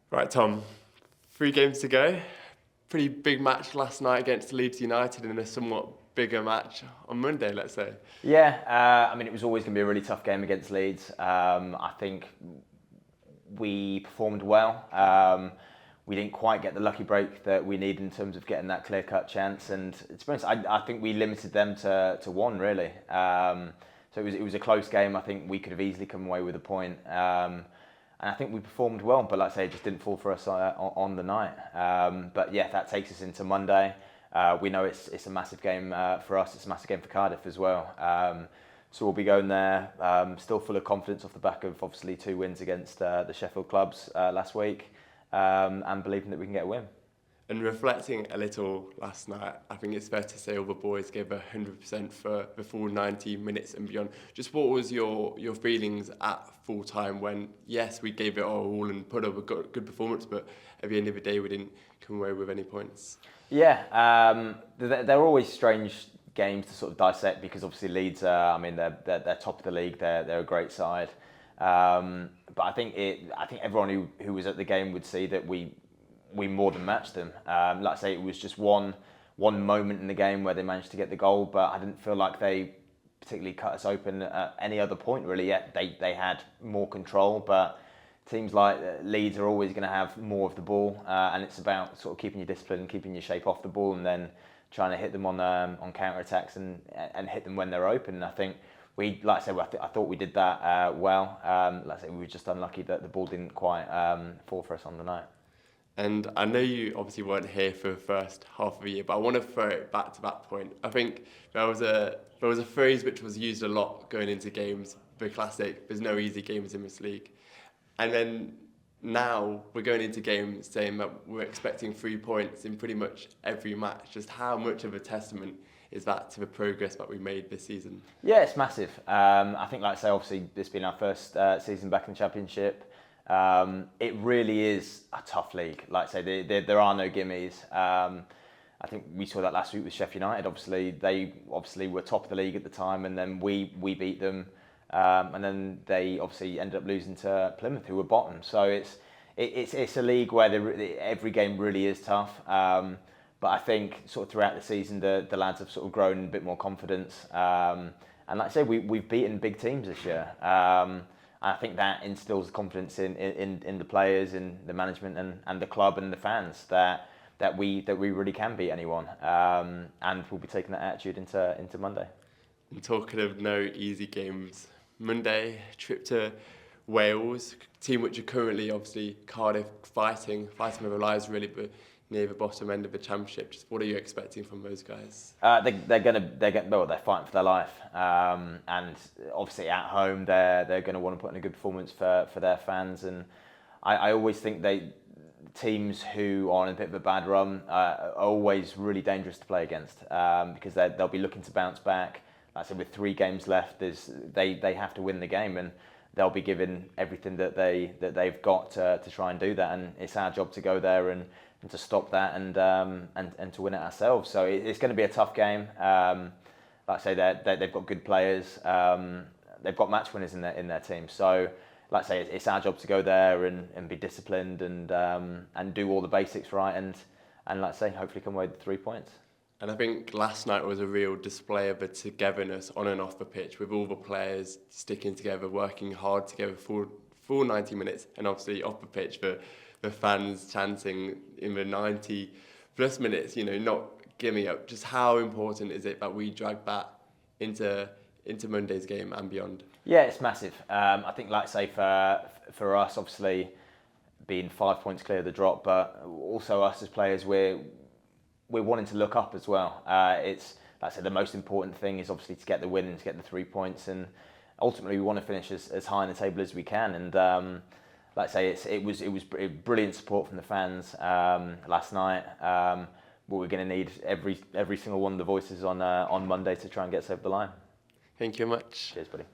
Right, Tom, 3 games to go. Pretty big match last night against Leeds United and a somewhat bigger match on Monday, let's say. Yeah, it was always going to be a really tough game against Leeds. I think we performed well. We didn't quite get the lucky break that we need in terms of getting that clear-cut chance. And to be honest, I think we limited them to one, really. So it was a close game. I think we could have easily come away with a point. And I think we performed well, but like I say, it just didn't fall for us on the night. But yeah, that takes us into Monday. We know it's a massive game for us. It's a massive game for Cardiff as well. So we'll be going there still full of confidence off the back of obviously 2 wins against the Sheffield clubs last week, and believing that we can get a win. And reflecting a little last night, I think it's fair to say all the boys gave 100% for the full 90 minutes and beyond. Just what was your feelings at full time when, yes, we gave it our all and put up a good performance, but at the end of the day, we didn't come away with any points? Yeah, they're always strange games to sort of dissect because obviously Leeds, they're top of the league. They're a great side, but I think everyone who was at the game would see that we more than matched them. Like I say, it was just one moment in the game where they managed to get the goal, but I didn't feel like they particularly cut us open at any other point really. Yet they had more control, but teams like Leeds are always going to have more of the ball, and it's about sort of keeping your discipline and keeping your shape off the ball, and then trying to hit them on counter attacks and hit them when they're open. And I think I thought we did that well. Like I say, we were just unlucky that the ball didn't quite fall for us on the night. And I know you obviously weren't here for the first half of the year, but I want to throw it back to that point. I think there was a phrase which was used a lot going into games, the classic, there's no easy games in this league. And then now we're going into games saying that we're expecting 3 points in pretty much every match. Just how much of a testament is that to the progress that we made this season? Yeah, it's massive. I think, like I say, obviously this being our first season back in the Championship, it really is a tough league. Like I say, there are no gimmies. I think we saw that last week with Sheffield United. Obviously, they were top of the league at the time, and then we beat them, and then they obviously ended up losing to Plymouth, who were bottom. So it's a league where every game really is tough. But I think sort of throughout the season, the lads have sort of grown a bit more confidence. And like I say, we've beaten big teams this year. I think that instills confidence in the players, in the management, and the club and the fans that we really can beat anyone. And we'll be taking that attitude into Monday. And talking of no easy games, Monday trip to Wales, team which are currently obviously Cardiff fighting for their lives really, but near the bottom end of the Championship. Just what are you expecting from those guys? They're fighting for their life, and obviously at home they're going to want to put in a good performance for their fans. And I always think teams who are on a bit of a bad run are always really dangerous to play against, because they'll be looking to bounce back. Like I said, with 3 games left, they have to win the game, and they'll be giving everything that they've got to try and do that. And it's our job to go there and to stop that and to win it ourselves. So it's going to be a tough game. Like I say, they've got good players. They've got match winners in their team. So like I say, it's our job to go there and be disciplined and do all the basics right, and like I say, hopefully come away with 3 points. And I think last night was a real display of the togetherness on and off the pitch, with all the players sticking together, working hard together full 90 minutes, and obviously off the pitch, the fans chanting in the 90 plus minutes, not giving up. Just how important is it that we drag that into Monday's game and beyond? Yeah, it's massive. I think, like I say, for us, obviously being 5 points clear of the drop, but also us as players, we're wanting to look up as well. It's, like I said, the most important thing is obviously to get the win and to get the 3 points, and ultimately we want to finish as high in the table as we can. And like I say, it was brilliant support from the fans last night. But we're going to need every single one of the voices on Monday to try and get us over the line. Thank you very much. Cheers, buddy.